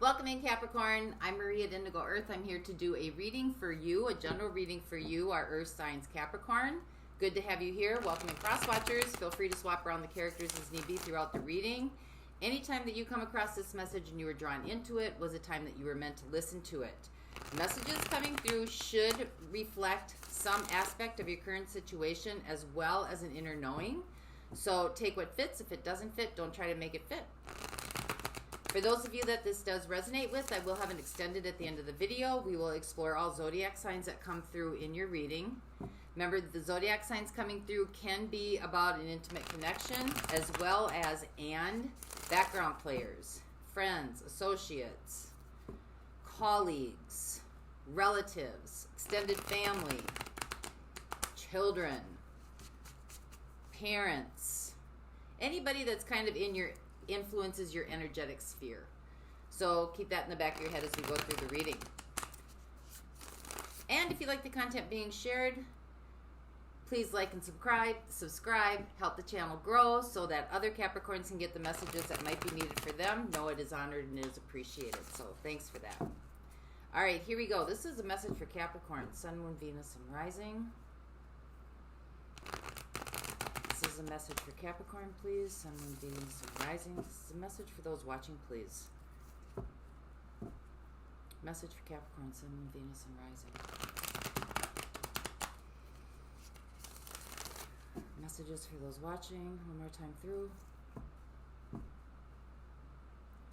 Welcome in, Capricorn. I'm Marie at Indigo Earth. I'm here to do a reading for you, a general reading for you, our Earth signs, Capricorn. Good to have you here. Welcome in, Cross Watchers. Feel free to swap around the characters as need be throughout the reading. Anytime that you come across this message and you were drawn into it was a time that you were meant to listen to it. Messages coming through should reflect some aspect of your current situation as well as an inner knowing. So take what fits. If it doesn't fit, don't try to make it fit. For those of you that this does resonate with, I will have an extended at the end of the video. We will explore all zodiac signs that come through in your reading. Remember, the zodiac signs coming through can be about an intimate connection as well as background players, friends, associates, colleagues, relatives, extended family, children, parents, anybody that's kind of in your influences your energetic sphere. So keep that in the back of your head as we go through the reading. And if you like the content being shared, please like and subscribe, help the channel grow so that other Capricorns can get the messages that might be needed for them. Know it is honored and it is appreciated. So thanks for that. All right, here we go. This is a message for Capricorn, Sun, Moon, Venus, and Rising. This is a message for Capricorn, please. Sun, Moon, Venus, and Rising. This is a message for those watching, please. Message for Capricorn, Sun, Moon, Venus, and Rising. Messages for those watching. One more time through.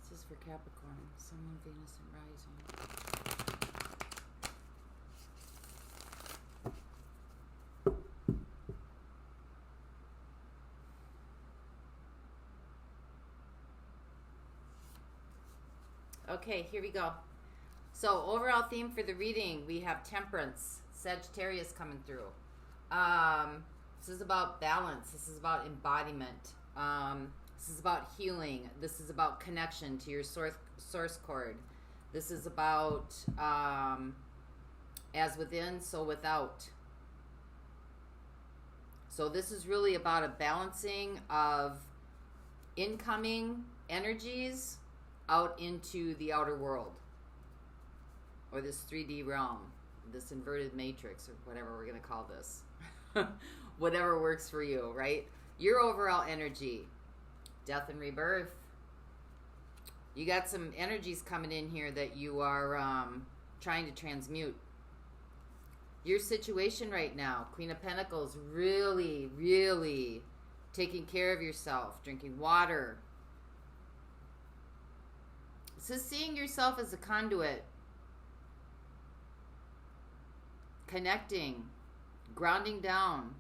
This is for Capricorn, Sun, Moon, Venus, and Rising. Okay, here we go. So overall theme for the reading, we have Temperance, Sagittarius coming through. This is about balance. This is about embodiment. This is about healing. This is about connection to your source cord. This is about as within, so without. So this is really about a balancing of incoming energies out into the outer world, or this 3D realm, this inverted matrix, or whatever we're going to call this. Whatever works for you, right? Your overall energy, death and rebirth. You got some energies coming in here that you are trying to transmute. Your situation right now, Queen of Pentacles, really, really taking care of yourself, drinking water. This is seeing yourself as a conduit, connecting, grounding down,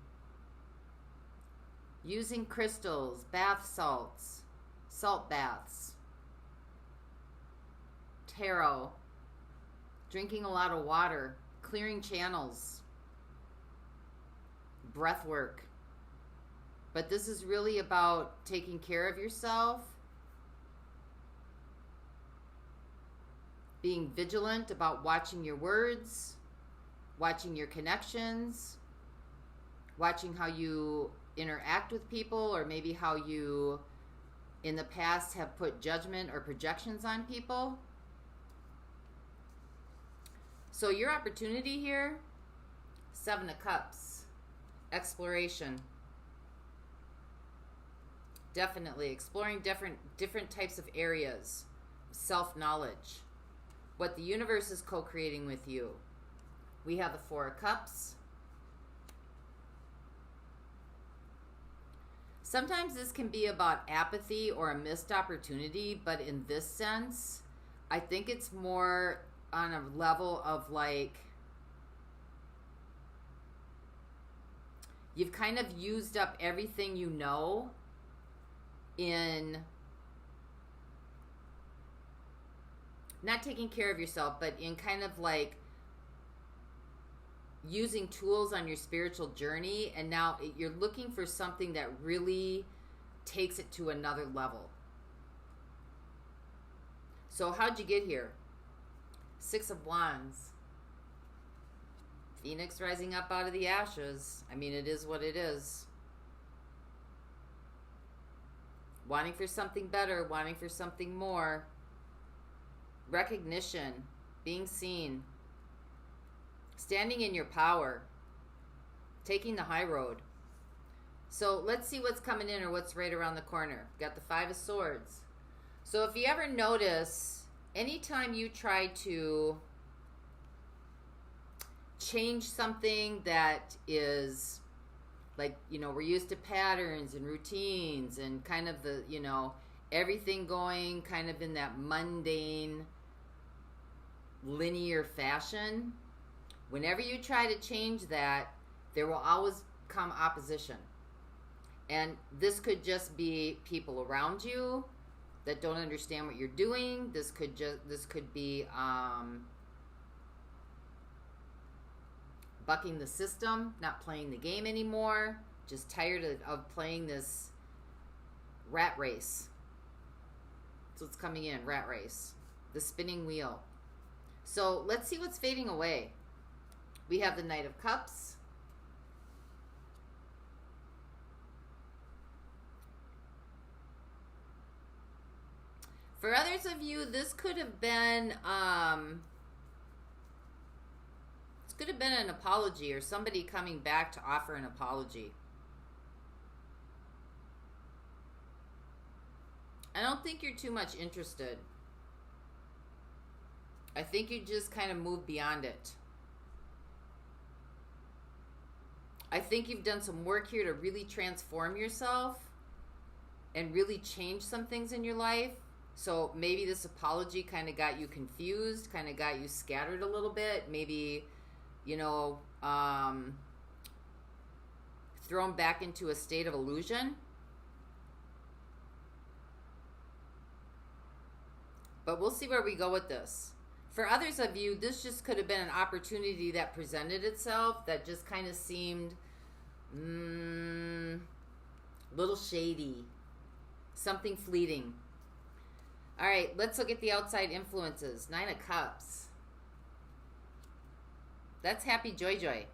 using crystals, bath salts, salt baths, tarot, drinking a lot of water, clearing channels, breath work. But this is really about taking care of yourself, being vigilant about watching your words, watching your connections, watching how you interact with people, or maybe how you in the past have put judgment or projections on people. So your opportunity here, Seven of Cups, exploration. Definitely exploring different types of areas, self-knowledge, what the universe is co-creating with you. We have the Four of Cups. Sometimes this can be about apathy or a missed opportunity, but in this sense, I think it's more on a level of like, you've kind of used up everything you know in not taking care of yourself, but in kind of like using tools on your spiritual journey, and now you're looking for something that really takes it to another level. So how'd you get here? Six of Wands. Phoenix rising up out of the ashes. I mean, it is what it is. Wanting for something better, wanting for something more. recognition, being seen, standing in your power, taking the high road. So let's see what's coming in or what's right around the corner. Got the Five of Swords. So if you ever notice, anytime you try to change something that is like, you know, we're used to patterns and routines and kind of the, you know, everything going kind of in that mundane, linear fashion. Whenever you try to change that, there will always come opposition. And this could just be people around you that don't understand what you're doing. This could be bucking the system, not playing the game anymore, just tired of playing this rat race. So it's coming in, rat race, the spinning wheel. So let's see what's fading away. We have the Knight of Cups. For others of you, this could have been an apology or somebody coming back to offer an apology. I don't think you're too much interested. I think you just kind of move beyond it. I think you've done some work here to really transform yourself and really change some things in your life. So maybe this apology kind of got you confused, kind of got you scattered a little bit. Maybe, you know, thrown back into a state of illusion. But we'll see where we go with this. For others of you, this just could have been an opportunity that presented itself that just kind of seemed a little shady. Something fleeting. All right, let's look at the outside influences. Nine of Cups. That's happy joy.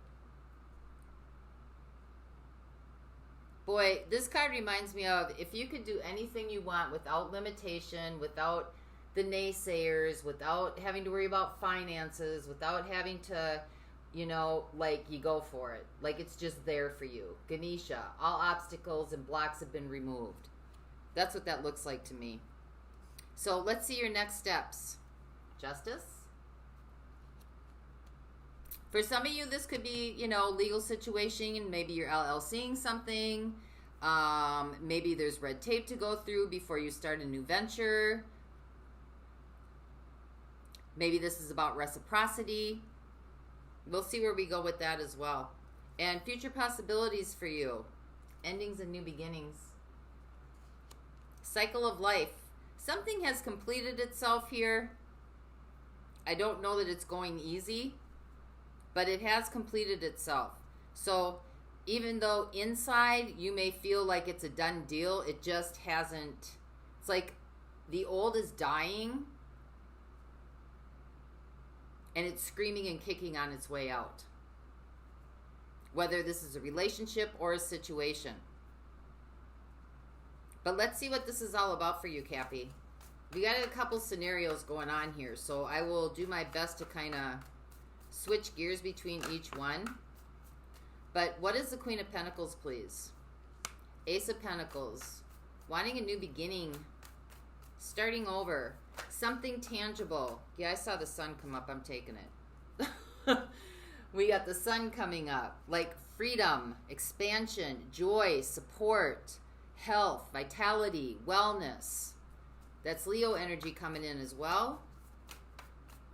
Boy, this card reminds me of if you could do anything you want without limitation, without the naysayers, without having to worry about finances, without having to, you know, like, you go for it. Like, it's just there for you. Ganesha, all obstacles and blocks have been removed. That's what that looks like to me. So let's see your next steps. Justice. For some of you, this could be, you know, legal situation, and maybe you're LLCing something. Maybe there's red tape to go through before you start a new venture. Maybe this is about reciprocity. We'll see where we go with that as well. And future possibilities for you. Endings and new beginnings. Cycle of life. Something has completed itself here. I don't know that it's going easy, but it has completed itself. So even though inside you may feel like it's a done deal, it just hasn't. It's like the old is dying and it's screaming and kicking on its way out. Whether this is a relationship or a situation. But let's see what this is all about for you, Cappy. We got a couple scenarios going on here, so I will do my best to kind of switch gears between each one. But what is the Queen of Pentacles, please? Ace of Pentacles. Wanting a new beginning. Starting over. Something tangible. Yeah, I saw the sun come up. I'm taking it. We got the sun coming up. Like freedom, expansion, joy, support, health, vitality, wellness. That's Leo energy coming in as well.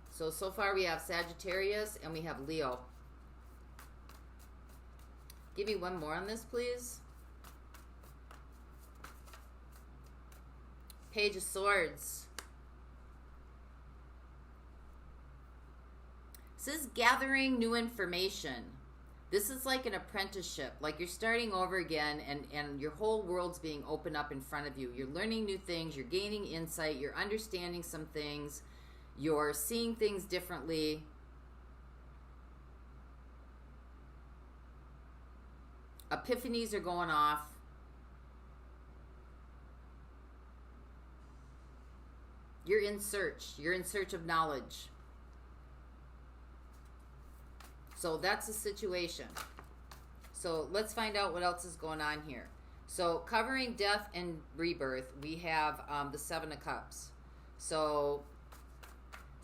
So far we have Sagittarius and we have Leo. Give me one more on this, please. Page of Swords. This is gathering new information. This is like an apprenticeship, like you're starting over again and your whole world's being opened up in front of you. You're learning new things, you're gaining insight, you're understanding some things, you're seeing things differently. Epiphanies are going off. You're in search. You're in search of knowledge. So that's the situation. So let's find out what else is going on here. So covering death and rebirth, we have the Seven of Cups. So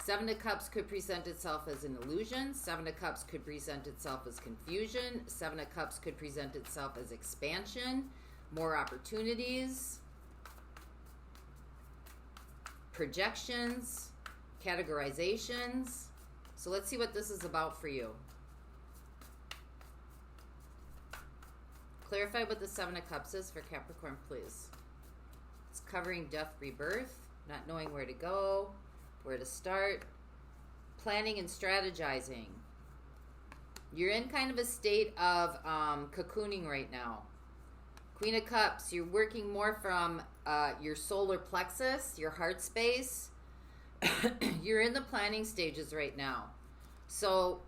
Seven of Cups could present itself as an illusion. Seven of Cups could present itself as confusion. Seven of Cups could present itself as expansion, more opportunities, projections, categorizations. So let's see what this is about for you. Clarify what the Seven of Cups is for Capricorn, please. It's covering death, rebirth, not knowing where to go, where to start, planning and strategizing. You're in kind of a state of cocooning right now. Queen of Cups, you're working more from your solar plexus, your heart space. You're in the planning stages right now. So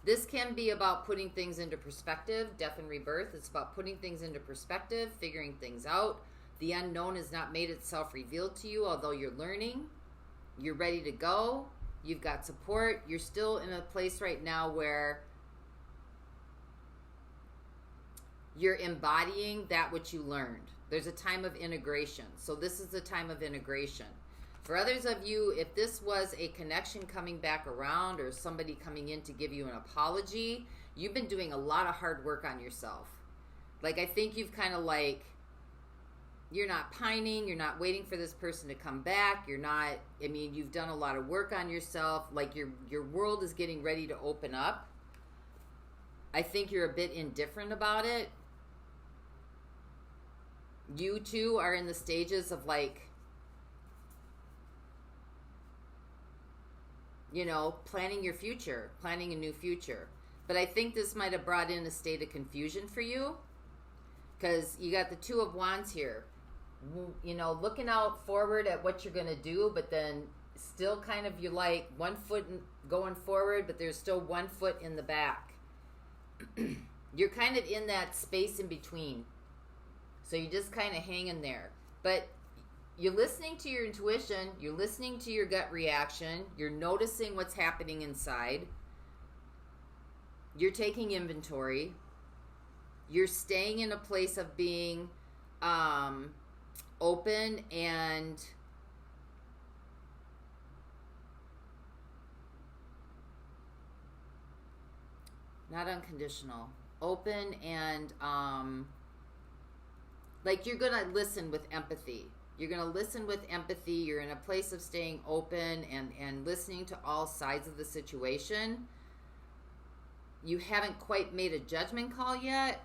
this can be about putting things into perspective. Death and rebirth, it's about putting things into perspective, figuring things out. The unknown has not made itself revealed to you, although you're learning. You're ready to go. You've got support. You're still in a place right now where you're embodying that which you learned. There's a time of integration. So this is the time of integration. For others of you, if this was a connection coming back around or somebody coming in to give you an apology, you've been doing a lot of hard work on yourself. Like, I think you've kind of like, you're not pining, you're not waiting for this person to come back, you're not, I mean, you've done a lot of work on yourself, like your world is getting ready to open up. I think you're a bit indifferent about it. You two are in the stages of like, you know, planning your future, planning a new future. But I think this might have brought in a state of confusion for you because you got the Two of Wands here. You know, looking out forward at what you're going to do, but then still kind of you're like 1 foot going forward, but there's still 1 foot in the back. You're kind of in that space in between. So you're just kind of hanging there. But you're listening to your intuition, you're listening to your gut reaction, you're noticing what's happening inside, you're taking inventory, you're staying in a place of being open and not unconditional, open and like you're going to listen with empathy. You're going to listen with empathy. You're in a place of staying open and listening to all sides of the situation. You haven't quite made a judgment call yet.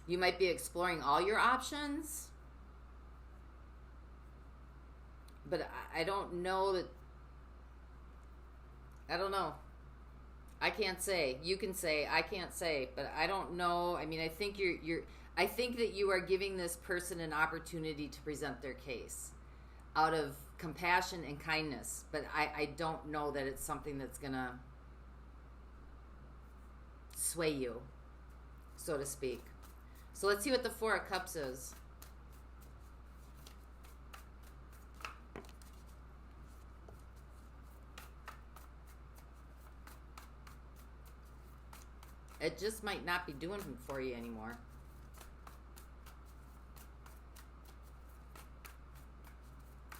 You might be exploring all your options. But I don't know that... I don't know. I can't say. You can say. I can't say. But I don't know. I mean, I think I think that you are giving this person an opportunity to present their case out of compassion and kindness. But I don't know that it's something that's going to sway you, so to speak. So let's see what the Four of Cups is. It just might not be doing it for you anymore.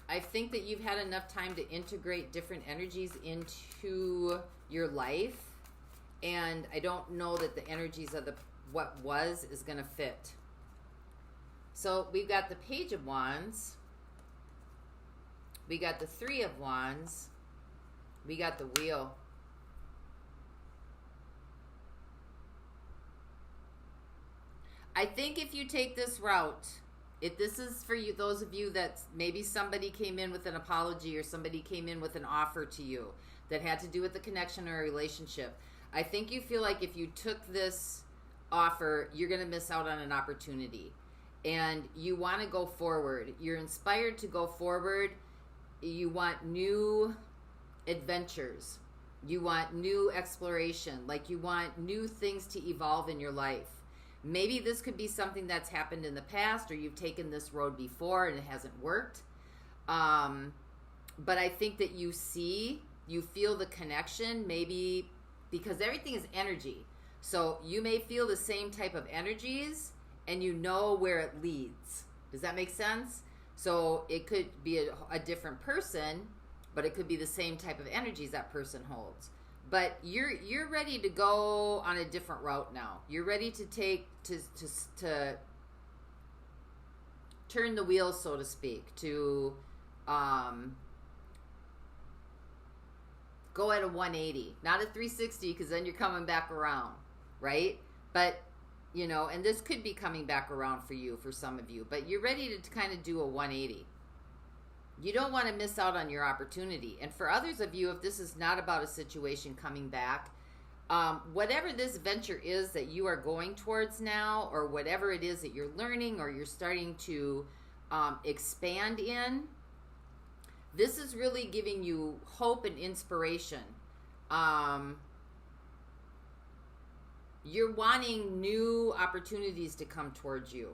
I think that you've had enough time to integrate different energies into your life. And I don't know that the energies of what was is going to fit. So we've got the Page of Wands. We got the Three of Wands. We got the Wheel. I think if you take this route, if this is for you, those of you that maybe somebody came in with an apology or somebody came in with an offer to you that had to do with the connection or a relationship, I think you feel like if you took this offer, you're going to miss out on an opportunity. And you want to go forward. You're inspired to go forward. You want new adventures. You want new exploration. Like you want new things to evolve in your life. Maybe this could be something that's happened in the past, or you've taken this road before and it hasn't worked. But I think that you feel the connection, maybe because everything is energy. So you may feel the same type of energies and you know where it leads. Does that make sense? So it could be a different person, but it could be the same type of energies that person holds. But you're ready to go on a different route now. You're ready to to turn the wheel, so to speak, to go at a 180, not a 360, because then you're coming back around, right? But, you know, and this could be coming back around for you, for some of you, but you're ready to kind of do a 180. You don't want to miss out on your opportunity. And for others of you, if this is not about a situation coming back, whatever this venture is that you are going towards now, or whatever it is that you're learning or you're starting to expand in, this is really giving you hope and inspiration. You're wanting new opportunities to come towards you.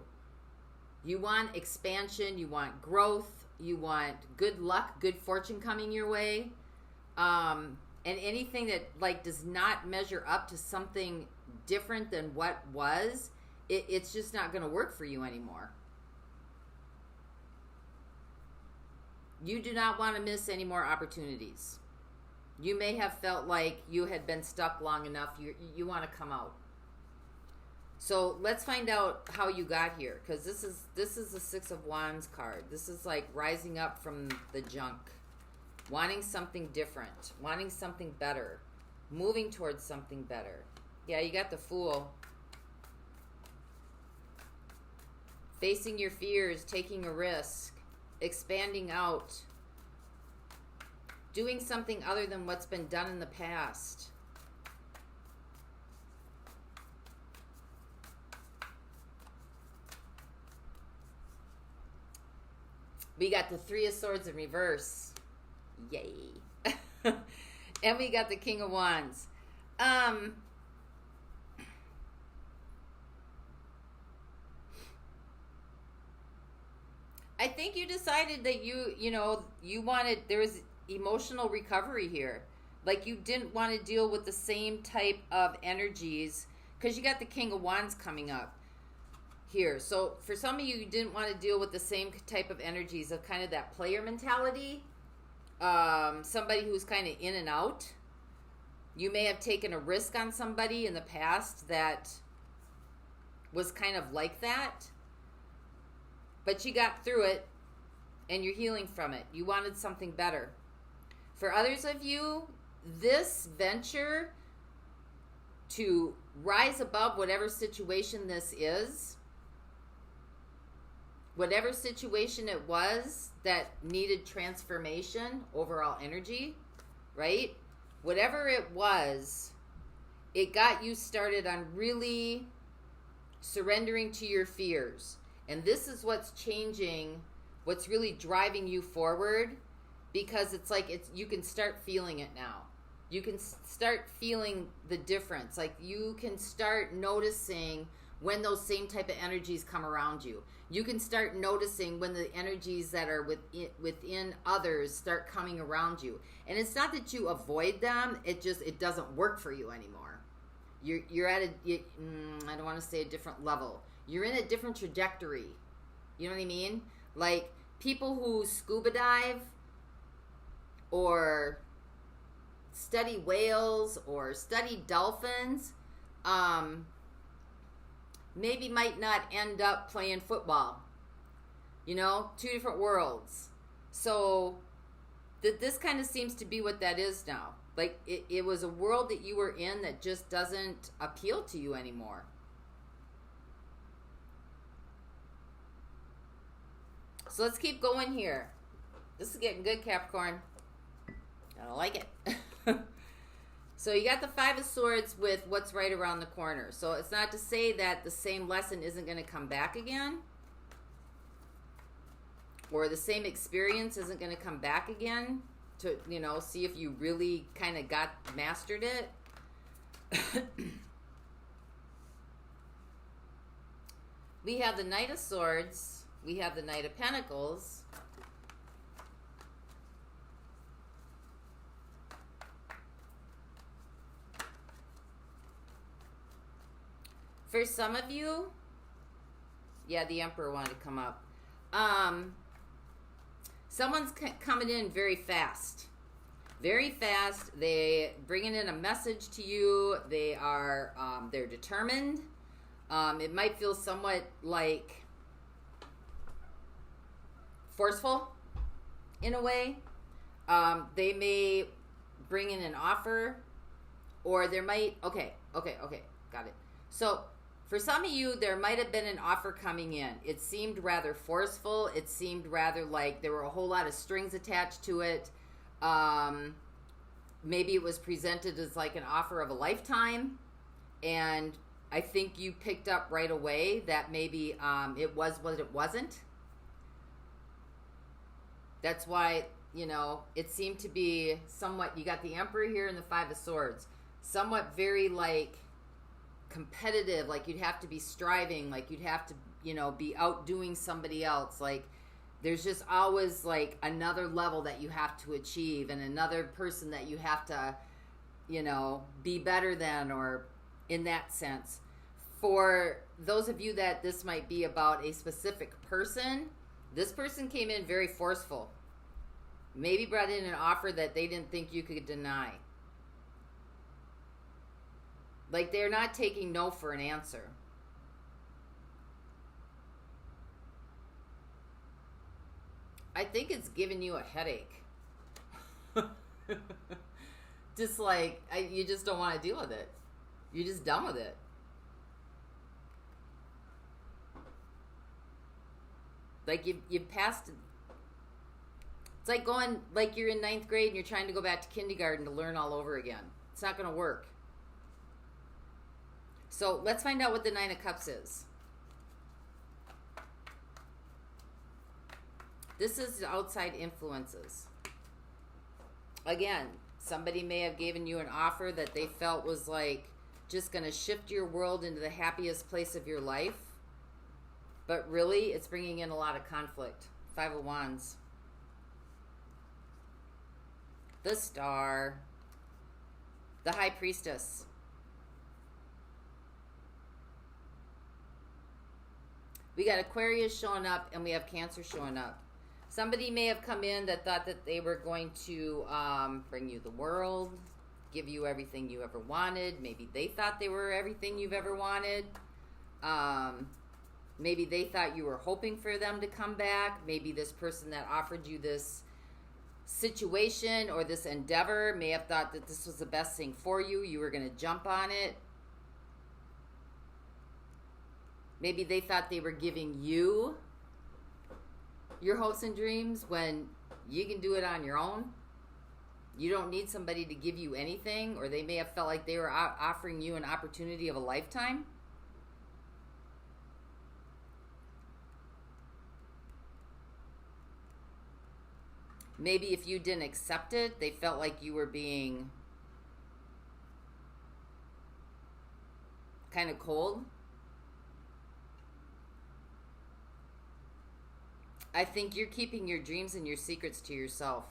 You want expansion, you want growth, you want good luck, good fortune coming your way. And anything that like does not measure up to something different than what was, it's just not going to work for you anymore. You do not want to miss any more opportunities. You may have felt like you had been stuck long enough. You want to come out. So let's find out how you got here, because this is the Six of Wands card. This is like rising up from the junk, wanting something different, wanting something better, moving towards something better. Yeah, you got the Fool. Facing your fears, taking a risk, expanding out, doing something other than what's been done in the past. We got the Three of Swords in reverse. Yay. And we got the King of Wands. I think you decided that you wanted, there was emotional recovery here. Like you didn't want to deal with the same type of energies, because you got the King of Wands coming up here. So for some of you didn't want to deal with the same type of energies of kind of that player mentality. Somebody who's kind of in and out. You may have taken a risk on somebody in the past that was kind of like that. But you got through it and you're healing from it. You wanted something better. For others of you, this venture to rise above whatever situation this is, whatever situation it was that needed transformation, overall energy, right? Whatever it was, it got you started on really surrendering to your fears. And this is what's changing, what's really driving you forward, because it's like you can start feeling it now. You can start feeling the difference. Like you can start noticing when those same type of energies come around you. You can start noticing when the energies that are within others start coming around you. And it's not that you avoid them, it doesn't work for you anymore. You're at I don't want to say a different level. You're in a different trajectory. You know what I mean? Like people who scuba dive or study whales or study dolphins, maybe might not end up playing football. You know, two different worlds. So this kind of seems to be what that is now. Like it was a world that you were in that just doesn't appeal to you anymore. So let's keep going here. This is getting good, Capricorn. I don't like it. So you got the Five of Swords with what's right around the corner. So it's not to say that the same lesson isn't going to come back again, or the same experience isn't going to come back again to, see if you really kind of mastered it. We have the Knight of Swords. We have the Knight of Pentacles. For some of you, yeah, the Emperor wanted to come up. Someone's coming in very fast. Very fast. They bringing in a message to you. They are, they're determined. It might feel somewhat like forceful in a way. They may bring in an offer, or there might, okay, got it. So for some of you, there might have been an offer coming in. It seemed rather forceful. It seemed rather like there were a whole lot of strings attached to it. Maybe it was presented as like an offer of a lifetime, and I think you picked up right away that maybe it was what it wasn't. That's why, you know, it seemed to be somewhat, you got the Emperor here and the Five of Swords, somewhat very like competitive, like you'd have to be striving, like you'd have to, you know, be outdoing somebody else. Like there's just always like another level that you have to achieve and another person that you have to, you know, be better than, or in that sense. For those of you that this might be about a specific person, this person came in very forceful. Maybe brought in an offer that they didn't think you could deny. Like they're not taking no for an answer. I think it's giving you a headache. Just like, you just don't want to deal with it. You're just done with it. Like you've passed. It's like going, like you're in 9th grade and you're trying to go back to kindergarten to learn all over again. It's not going to work. So let's find out what the Nine of Cups is. This is outside influences. Again, somebody may have given you an offer that they felt was like just going to shift your world into the happiest place of your life. But really, it's bringing in a lot of conflict. Five of Wands. The Star. The High Priestess. We got Aquarius showing up, and we have Cancer showing up. Somebody may have come in that thought that they were going to bring you the world, give you everything you ever wanted. Maybe they thought they were everything you've ever wanted. Maybe they thought you were hoping for them to come back. Maybe this person that offered you this situation or this endeavor may have thought that this was the best thing for you. You were going to jump on it. Maybe they thought they were giving you your hopes and dreams when you can do it on your own. You don't need somebody to give you anything, or they may have felt like they were offering you an opportunity of a lifetime. Maybe if you didn't accept it, they felt like you were being kind of cold. I think you're keeping your dreams and your secrets to yourself.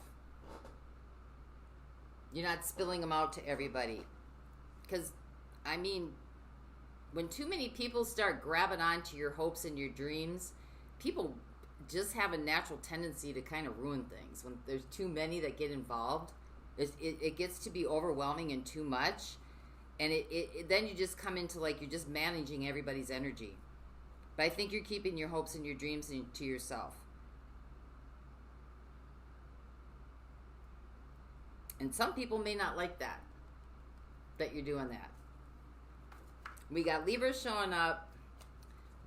You're not spilling them out to everybody. Because, I mean, when too many people start grabbing onto your hopes and your dreams, people just have a natural tendency to kind of ruin things. When there's too many that get involved, it gets to be overwhelming and too much. And then you just come into like you're just managing everybody's energy. But I think you're keeping your hopes and your dreams to yourself. And some people may not like that you're doing that. We got Libra showing up.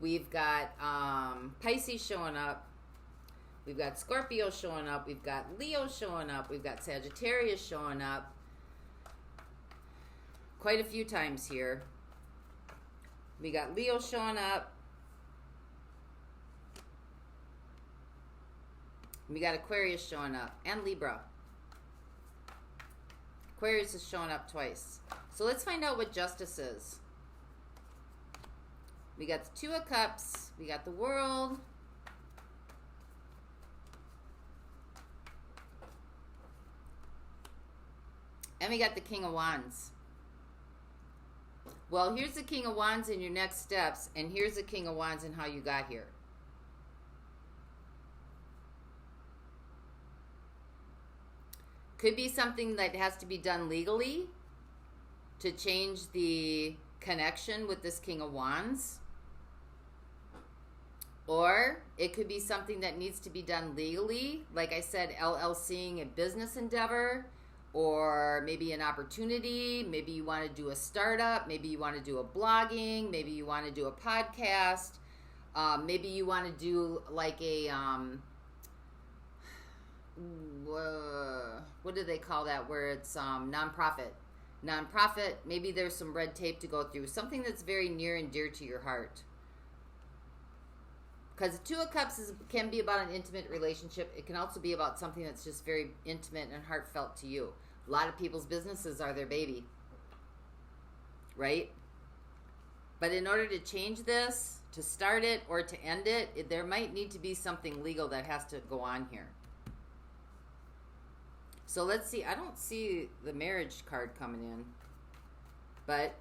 We've got Pisces showing up. We've got Scorpio showing up. We've got Leo showing up. We've got Sagittarius showing up. Quite a few times here. We got Leo showing up. We got Aquarius showing up. And Libra. Aquarius is showing up twice. So let's find out what Justice is. We got the Two of Cups. We got the World. And we got the King of Wands. Well, here's the King of Wands in your next steps, and here's the King of Wands and how you got here. Could be something that has to be done legally to change the connection with this King of Wands. Or it could be something that needs to be done legally. Like I said, LLCing a business endeavor, or maybe an opportunity. Maybe you want to do a startup. Maybe you want to do a blogging. Maybe you want to do a podcast. Maybe you want to do like a, what do they call that? Where it's nonprofit. Maybe there's some red tape to go through. Something that's very near and dear to your heart. Because the Two of Cups can be about an intimate relationship. It can also be about something that's just very intimate and heartfelt to you. A lot of people's businesses are their baby. Right? But in order to change this, to start it or to end it, there might need to be something legal that has to go on here. So let's see. I don't see the marriage card coming in. But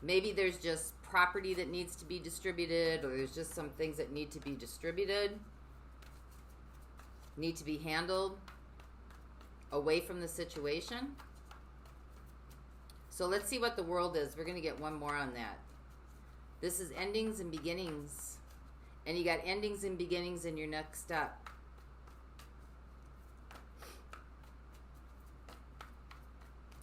maybe there's just property that needs to be distributed, or there's just some things that need to be distributed, need to be handled away from the situation. So let's see what the World is. We're going to get one more on that. This is endings and beginnings. And you got endings and beginnings in your next step.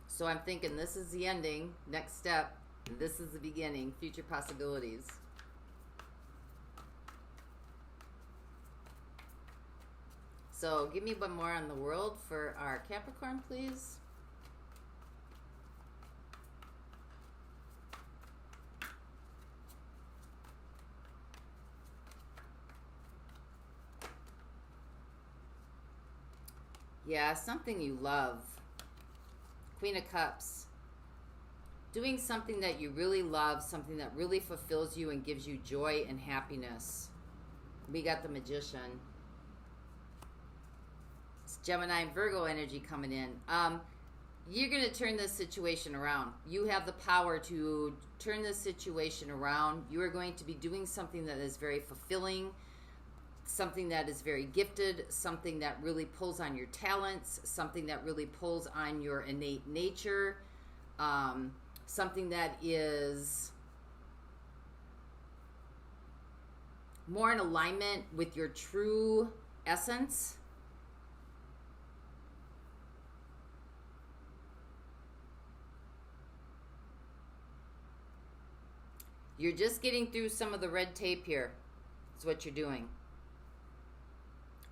So I'm thinking this is the ending, next step. This is the beginning, future possibilities. So give me one more on the World for our Capricorn, please. Yeah, something you love. Queen of Cups. Doing something that you really love, something that really fulfills you and gives you joy and happiness. We got the Magician. It's Gemini and Virgo energy coming in. You're going to turn this situation around. You have the power to turn this situation around. You are going to be doing something that is very fulfilling, something that is very gifted, something that really pulls on your talents, something that really pulls on your innate nature, something that is more in alignment with your true essence. You're just getting through some of the red tape here. That's what you're doing.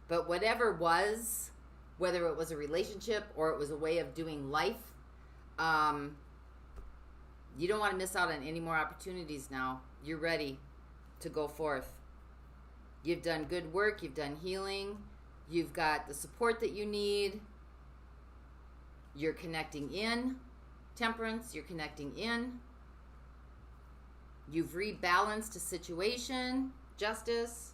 But whatever was, whether it was a relationship or it was a way of doing life, you don't want to miss out on any more opportunities now. You're ready to go forth. You've done good work. You've done healing. You've got the support that you need. You're connecting in. Temperance, you're connecting in. You've rebalanced a situation. Justice.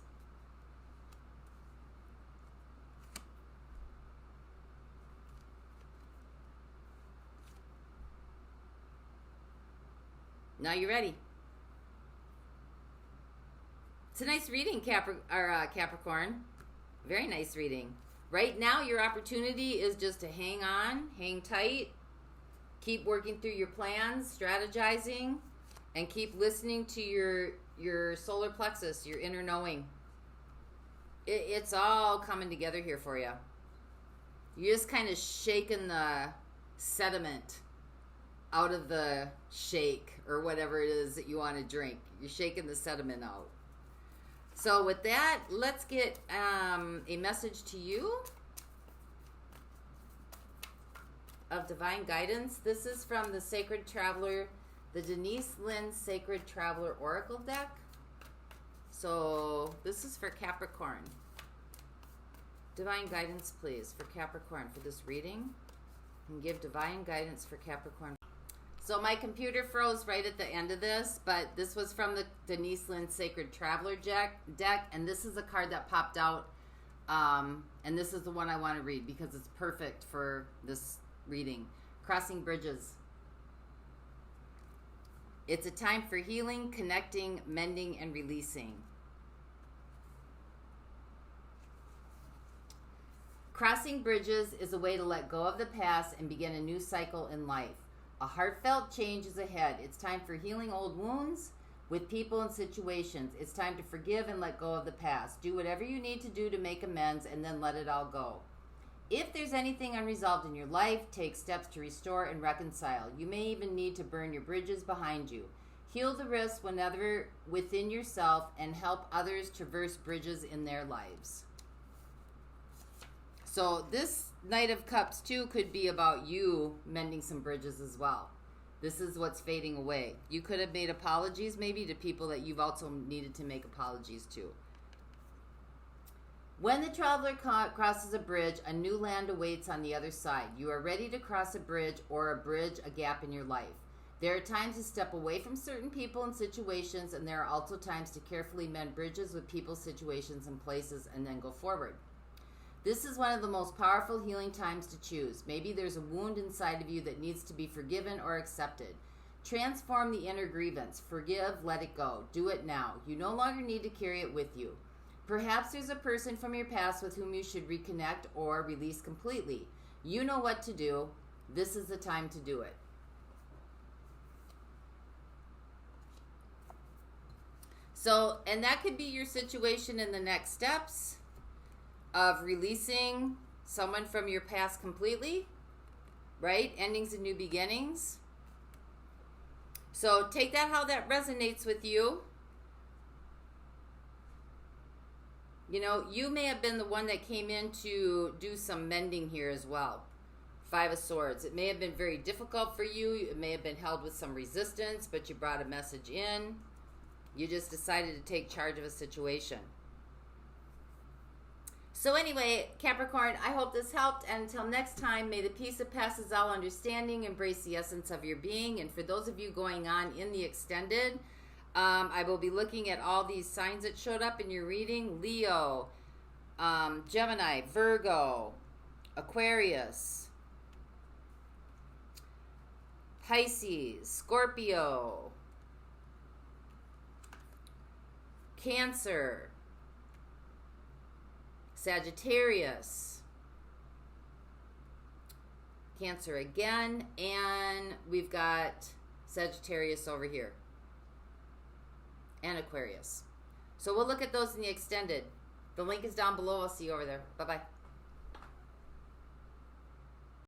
Now you're ready. It's a nice reading, Capricorn. Very nice reading. Right now, your opportunity is just to hang on, hang tight, keep working through your plans, strategizing, and keep listening to your solar plexus, your inner knowing. It's all coming together here for you. You're just kind of shaking the sediment out of the shake or whatever it is that you want to drink. You're shaking the sediment out. So with that, let's get a message to you of divine guidance. This is from the Sacred Traveler, the Denise Lynn Sacred Traveler Oracle deck. So this is for Capricorn. Divine guidance, please, for Capricorn for this reading. And give divine guidance for Capricorn. So my computer froze right at the end of this, but this was from the Denise Lynn Sacred Traveler deck, and this is a card that popped out, and this is the one I want to read because it's perfect for this reading. Crossing bridges. It's a time for healing, connecting, mending, and releasing. Crossing bridges is a way to let go of the past and begin a new cycle in life. A heartfelt change is ahead. It's time for healing old wounds with people and situations. It's time to forgive and let go of the past. Do whatever you need to do to make amends and then let it all go. If there's anything unresolved in your life, take steps to restore and reconcile. You may even need to burn your bridges behind you. Heal the rifts whenever within yourself and help others traverse bridges in their lives. So this Knight of Cups too could be about you mending some bridges as well. This is what's fading away. You could have made apologies maybe to people that you've also needed to make apologies to. When the traveler crosses a bridge, a new land awaits on the other side. You are ready to cross a bridge or a gap in your life. There are times to step away from certain people and situations, and there are also times to carefully mend bridges with people, situations, and places, and then go forward. This is one of the most powerful healing times to choose. Maybe there's a wound inside of you that needs to be forgiven or accepted. Transform the inner grievance. Forgive, let it go. Do it now. You no longer need to carry it with you. Perhaps there's a person from your past with whom you should reconnect or release completely. You know what to do. This is the time to do it. So, and that could be your situation in the next steps of releasing someone from your past completely, right? Endings and new beginnings. So take that how that resonates with you. You know, you may have been the one that came in to do some mending here as well. Five of Swords. It may have been very difficult for you. It may have been held with some resistance, but you brought a message in. You just decided to take charge of a situation. So anyway, Capricorn, I hope this helped. And until next time, may the peace that passes all understanding embrace the essence of your being. And for those of you going on in the extended, I will be looking at all these signs that showed up in your reading. Leo, Gemini, Virgo, Aquarius, Pisces, Scorpio, Cancer, Sagittarius, Cancer again, and we've got Sagittarius over here, and Aquarius. So we'll look at those in the extended. The link is down below. I'll see you over there. Bye-bye.